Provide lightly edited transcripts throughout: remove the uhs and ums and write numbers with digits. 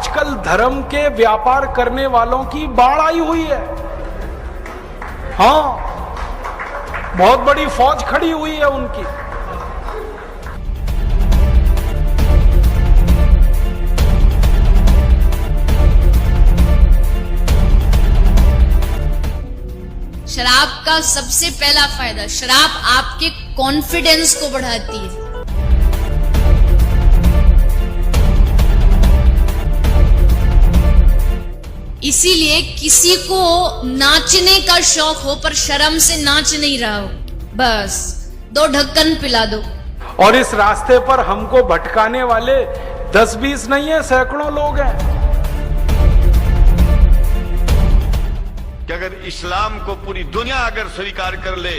आजकल धर्म के व्यापार करने वालों की बाढ़ आई हुई है। हाँ, बहुत बड़ी फौज खड़ी हुई है उनकी। शराब का सबसे पहला फायदा, शराब आपके कॉन्फिडेंस को बढ़ाती है। इसीलिए किसी को नाचने का शौक हो पर शर्म से नाच नहीं रहा हो, बस 2 ढक्कन पिला दो। और इस रास्ते पर हमको भटकाने वाले 10-20 नहीं है, सैकड़ों लोग हैं। कि अगर इस्लाम को पूरी दुनिया अगर स्वीकार कर ले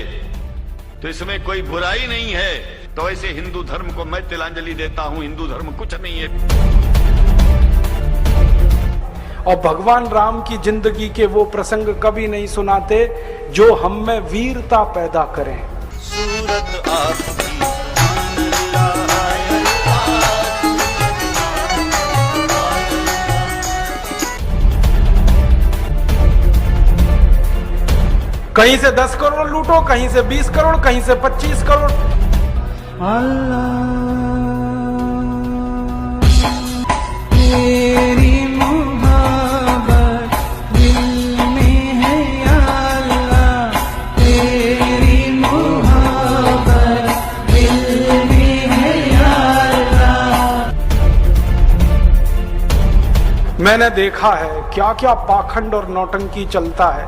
तो इसमें कोई बुराई नहीं है, तो ऐसे हिंदू धर्म को मैं तिलांजलि देता हूं। हिंदू धर्म कुछ नहीं है। और भगवान राम की जिंदगी के वो प्रसंग कभी नहीं सुनाते जो हम में वीरता पैदा करें। सूरत आपकी कहीं से 10 करोड़ लूटो, कहीं से 20 करोड़, कहीं से 25 करोड़। तेरी मोहब्बत दिल में है या अल्लाह, तेरी मोहब्बत दिल में है या अल्लाह। मैंने देखा है क्या क्या पाखंड और नौटंकी चलता है।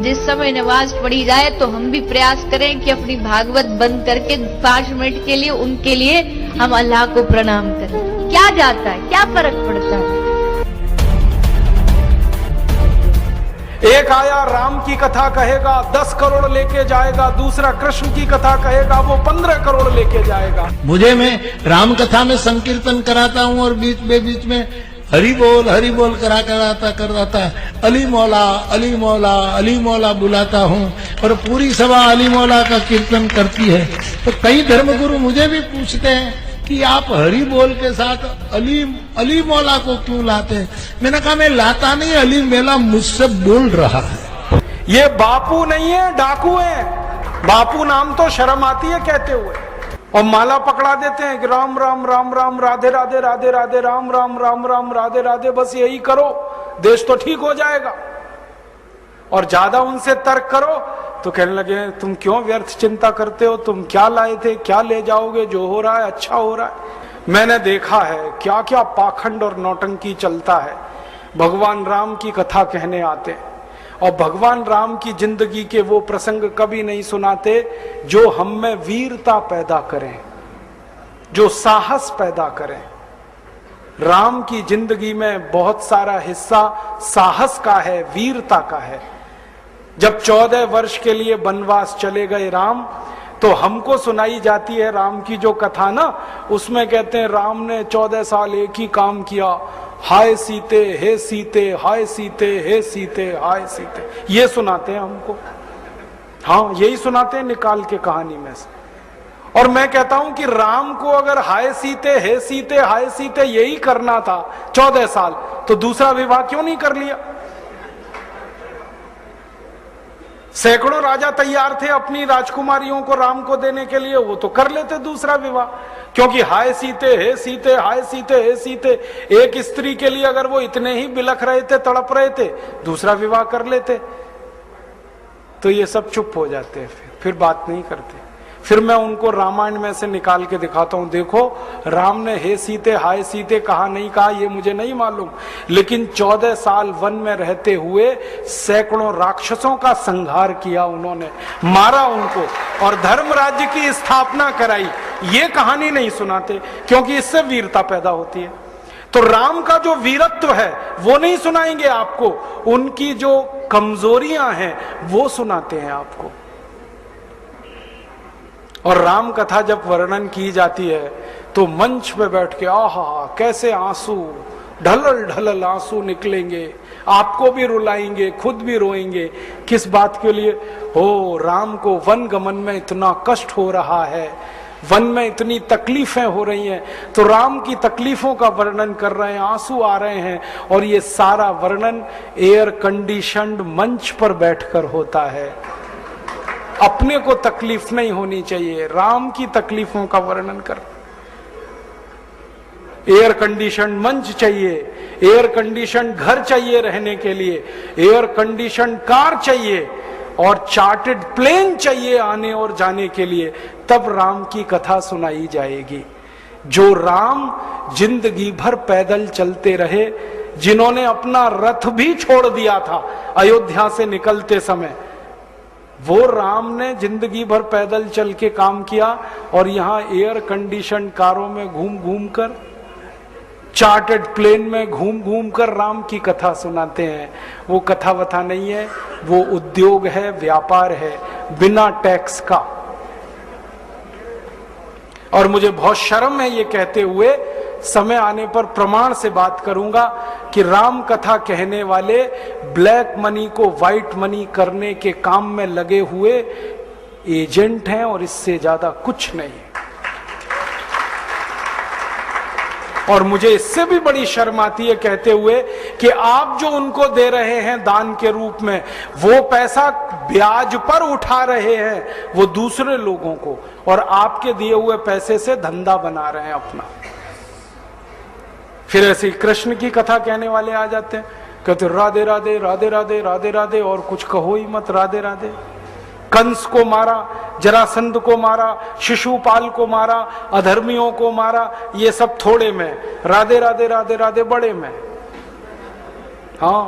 जिस समय नमाज पढ़ी जाए तो हम भी प्रयास करें कि अपनी भागवत बंद करके 5 मिनट के लिए उनके लिए हम अल्लाह को प्रणाम करें। क्या जाता है, क्या फर्क पड़ता है। एक आया राम की कथा कहेगा 10 करोड़ लेके जाएगा, दूसरा कृष्ण की कथा कहेगा वो 15 करोड़ लेके जाएगा। मुझे मैं राम कथा में संकीर्तन कराता हूँ और बीच में हरि बोल कराता अली मौला अली मौला अली मौला बुलाता हूँ और पूरी सभा अली मौला का कीर्तन करती है। तो कई धर्मगुरु मुझे भी पूछते हैं कि आप हरि बोल के साथ अली मौला को क्यों लाते हैं। मैंने कहा मैं लाता नहीं, अली मेला मुझसे बोल रहा है। ये बापू नहीं है, डाकू है। बापू नाम तो शर्म आती है कहते हुए, और माला पकड़ा देते हैं कि राम राम राम राम राधे राधे राधे राधे राम राम राम राम राधे राधे, बस यही करो देश तो ठीक हो जाएगा। और ज्यादा उनसे तर्क करो तो कहने लगे तुम क्यों व्यर्थ चिंता करते हो, तुम क्या लाए थे, क्या ले जाओगे, जो हो रहा है अच्छा हो रहा है। मैंने देखा है क्या क्या पाखंड और नौटंकी चलता है। भगवान राम की कथा कहने आते हैं और भगवान राम की जिंदगी के वो प्रसंग कभी नहीं सुनाते जो हम में वीरता पैदा करें, जो साहस पैदा करें। राम की जिंदगी में बहुत सारा हिस्सा साहस का है, वीरता का है। जब 14 वर्ष के लिए वनवास चले गए राम, तो हमको सुनाई जाती है राम की जो कथा ना, उसमें कहते हैं राम ने 14 साल एक ही काम किया, हाय सीते हे सीते, हाय सीते हे सीते, हाय सीते, ये सुनाते हैं हमको। हाँ, यही सुनाते हैं निकाल के कहानी में से। और मैं कहता हूं कि राम को अगर हाय सीते हे सीते हाय सीते यही करना था 14 साल, तो दूसरा विवाह क्यों नहीं कर लिया। सैकड़ों राजा तैयार थे अपनी राजकुमारियों को राम को देने के लिए, वो तो कर लेते दूसरा विवाह। क्योंकि हाय सीते हे सीते हाय सीते हे सीते, एक स्त्री के लिए अगर वो इतने ही बिलख रहे थे, तड़प रहे थे, दूसरा विवाह कर लेते। तो ये सब चुप हो जाते हैं, फिर बात नहीं करते। फिर मैं उनको रामायण में से निकाल के दिखाता हूं, देखो राम ने हे सीते हाय सीते कहा नहीं कहा ये मुझे नहीं मालूम, लेकिन 14 साल वन में रहते हुए सैकड़ों राक्षसों का संहार किया उन्होंने, मारा उनको और धर्म राज्य की स्थापना कराई। ये कहानी नहीं सुनाते क्योंकि इससे वीरता पैदा होती है। तो राम का जो वीरत्व है वो नहीं सुनाएंगे आपको, उनकी जो कमजोरियां हैं वो सुनाते हैं आपको। और राम कथा जब वर्णन की जाती है तो मंच पे बैठ के आहा कैसे आंसू ढलल ढलल आंसू निकलेंगे, आपको भी रुलाएंगे, खुद भी रोएंगे। किस बात के लिए हो, राम को वन गमन में इतना कष्ट हो रहा है, वन में इतनी तकलीफें हो रही हैं, तो राम की तकलीफों का वर्णन कर रहे हैं, आंसू आ रहे हैं, और ये सारा वर्णन एयर कंडीशनड मंच पर बैठकर होता है। अपने को तकलीफ नहीं होनी चाहिए, राम की तकलीफों का वर्णन कर। एयर कंडीशन मंच चाहिए, एयर कंडीशन घर चाहिए रहने के लिए, एयर कंडीशन कार चाहिए, और चार्टेड प्लेन चाहिए आने और जाने के लिए, तब राम की कथा सुनाई जाएगी। जो राम जिंदगी भर पैदल चलते रहे, जिन्होंने अपना रथ भी छोड़ दिया था अयोध्या से निकलते समय, वो राम ने जिंदगी भर पैदल चल के काम किया, और यहां एयर कंडीशन कारों में घूम घूम कर, चार्टर्ड प्लेन में घूम घूम कर राम की कथा सुनाते हैं। वो कथा वथा नहीं है, वो उद्योग है, व्यापार है, बिना टैक्स का। और मुझे बहुत शर्म है ये कहते हुए, समय आने पर प्रमाण से बात करूंगा कि राम कथा कहने वाले ब्लैक मनी को व्हाइट मनी करने के काम में लगे हुए एजेंट हैं, और इससे ज्यादा कुछ नहीं है। और मुझे इससे भी बड़ी शर्म आती है कहते हुए कि आप जो उनको दे रहे हैं दान के रूप में, वो पैसा ब्याज पर उठा रहे हैं वो दूसरे लोगों को, और आपके दिए हुए पैसे से धंधा बना रहे हैं अपना। फिर ऐसे कृष्ण की कथा कहने वाले आ जाते हैं, कहते राधे राधे राधे राधे राधे राधे, और कुछ कहो ही मत, राधे राधे। कंस को मारा, जरासंध को मारा, शिशुपाल को मारा, अधर्मियों को मारा, ये सब थोड़े में, राधे राधे राधे राधे बड़े में। हाँ,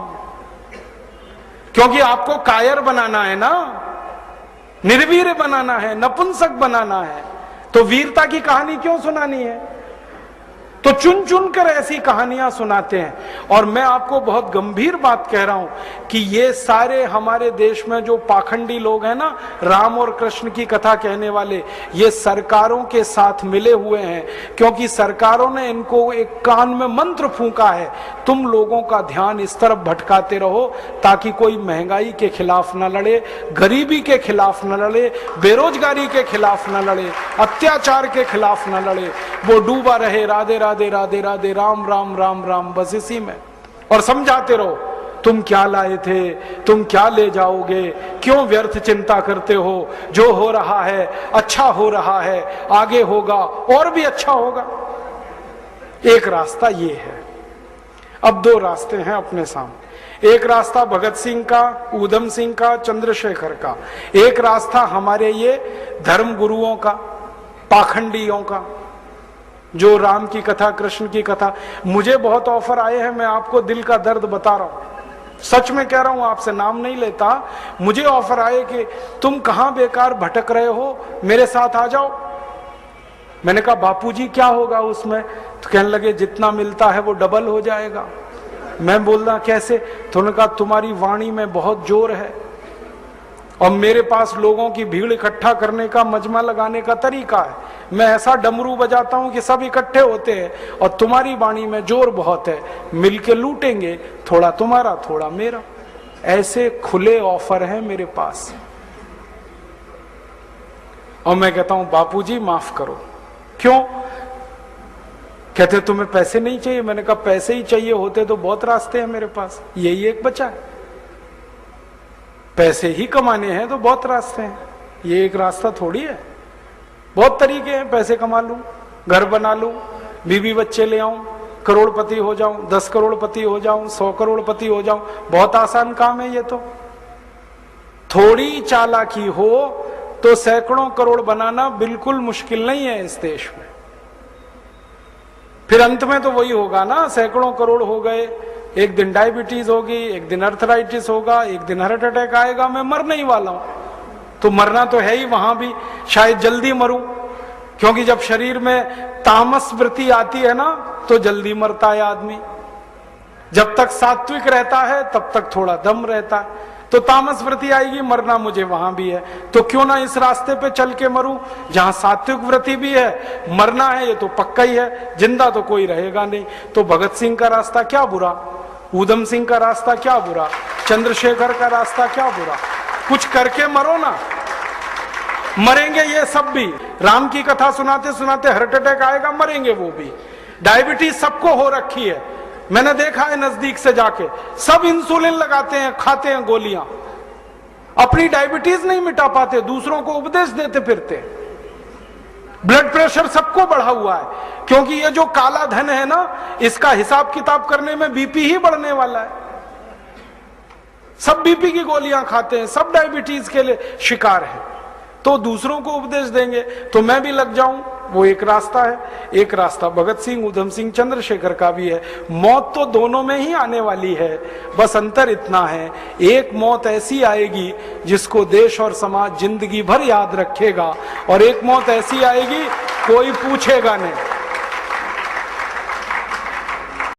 क्योंकि आपको कायर बनाना है ना, निर्वीर बनाना है, नपुंसक बनाना है, तो वीरता की कहानी क्यों सुनानी है? तो चुन चुन कर ऐसी कहानियां सुनाते हैं। और मैं आपको बहुत गंभीर बात कह रहा हूं कि ये सारे हमारे देश में जो पाखंडी लोग हैं ना, राम और कृष्ण की कथा कहने वाले, ये सरकारों के साथ मिले हुए हैं, क्योंकि सरकारों ने इनको एक कान में मंत्र फूंका है, तुम लोगों का ध्यान इस तरफ भटकाते रहो ताकि कोई महंगाई के खिलाफ न लड़े, गरीबी के खिलाफ न लड़े, बेरोजगारी के खिलाफ न लड़े, अत्याचार के खिलाफ न लड़े, वो डूबा रहे राधे राधे राधे राधे राम राम राम राम, बस इसी में। और समझाते रहो, तुम क्या लाए थे, तुम क्या ले जाओगे, क्यों व्यर्थ चिंता करते हो, जो हो रहा है अच्छा हो रहा है, आगे होगा और भी अच्छा होगा। एक रास्ता ये है। अब दो रास्ते हैं अपने सामने, एक रास्ता भगत सिंह का, ऊधम सिंह का, चंद्रशेखर का, एक रास्ता हमारे ये धर्म गुरुओं का, पाखंडियों का, जो राम की कथा, कृष्ण की कथा। मुझे बहुत ऑफर आए हैं, मैं आपको दिल का दर्द बता रहा हूं, सच में कह रहा हूं, आपसे नाम नहीं लेता। मुझे ऑफर आए कि तुम कहां बेकार भटक रहे हो, मेरे साथ आ जाओ। मैंने कहा बापूजी क्या होगा उसमें? तो कहने लगे जितना मिलता है वो डबल हो जाएगा। मैं बोल रहा कैसे? तो उन्होंने कहा तुम्हारी वाणी में बहुत जोर है, और मेरे पास लोगों की भीड़ इकट्ठा करने का, मजमा लगाने का तरीका है। मैं ऐसा डमरू बजाता हूं कि सब इकट्ठे होते हैं, और तुम्हारी वाणी में जोर बहुत है, मिलके लूटेंगे, थोड़ा तुम्हारा थोड़ा मेरा। ऐसे खुले ऑफर हैं मेरे पास। और मैं कहता हूं बापूजी माफ करो। क्यों? कहते तुम्हें पैसे नहीं चाहिए। मैंने कहा पैसे ही चाहिए होते तो बहुत रास्ते हैं मेरे पास, यही एक बचा है। पैसे ही कमाने हैं तो बहुत रास्ते हैं, ये एक रास्ता थोड़ी है। बहुत तरीके हैं, पैसे कमा लूं, घर बना लूं, बीवी बच्चे ले आऊं, करोड़पति हो जाऊं, 10 करोड़पति हो जाऊं, 100 करोड़पति हो जाऊं। बहुत आसान काम है ये तो। थोड़ी चालाकी हो तो सैकड़ों करोड़ बनाना बिल्कुल मुश्किल नहीं है इस देश में। फिर अंत में तो वही होगा ना, सैकड़ों करोड़ हो गए, एक दिन डायबिटीज होगी, एक दिन अर्थराइटिस होगा, एक दिन हार्ट अटैक आएगा, मैं मरने ही वाला हूं। तो मरना तो है ही, वहां भी शायद जल्दी मरूं, क्योंकि जब शरीर में तामस वृत्ति आती है ना तो जल्दी मरता है आदमी। जब तक सात्विक रहता है तब तक थोड़ा दम रहता है, तो तामस वृत्ति आएगी, मरना मुझे वहां भी है। तो क्यों ना इस रास्ते पे चल के मरूं जहां सात्विक वृत्ति भी है, मरना है ये तो पक्का ही है, जिंदा तो कोई रहेगा नहीं। तो भगत सिंह का रास्ता क्या बुरा, ऊधम सिंह का रास्ता क्या बुरा, चंद्रशेखर का रास्ता क्या बुरा? कुछ करके मरो ना। मरेंगे ये सब भी। राम की कथा सुनाते सुनाते हार्ट अटैक आएगा, मरेंगे वो भी। डायबिटीज सबको हो रखी है, मैंने देखा है नजदीक से जाके, सब इंसुलिन लगाते हैं, खाते हैं गोलियां, अपनी डायबिटीज नहीं मिटा पाते, दूसरों को उपदेश देते फिरते। ब्लड प्रेशर सबको बढ़ा हुआ है, क्योंकि ये जो काला धन है ना, इसका हिसाब किताब करने में बीपी ही बढ़ने वाला है। सब बीपी की गोलियां खाते हैं, सब डायबिटीज के लिए शिकार हैं, तो दूसरों को उपदेश देंगे तो मैं भी लग जाऊं, वो एक रास्ता है। एक रास्ता भगत सिंह, उधम सिंह, चंद्रशेखर का भी है। मौत तो दोनों में ही आने वाली है, बस अंतर इतना है, एक मौत ऐसी आएगी जिसको देश और समाज जिंदगी भर याद रखेगा, और एक मौत ऐसी आएगी कोई पूछेगा नहीं।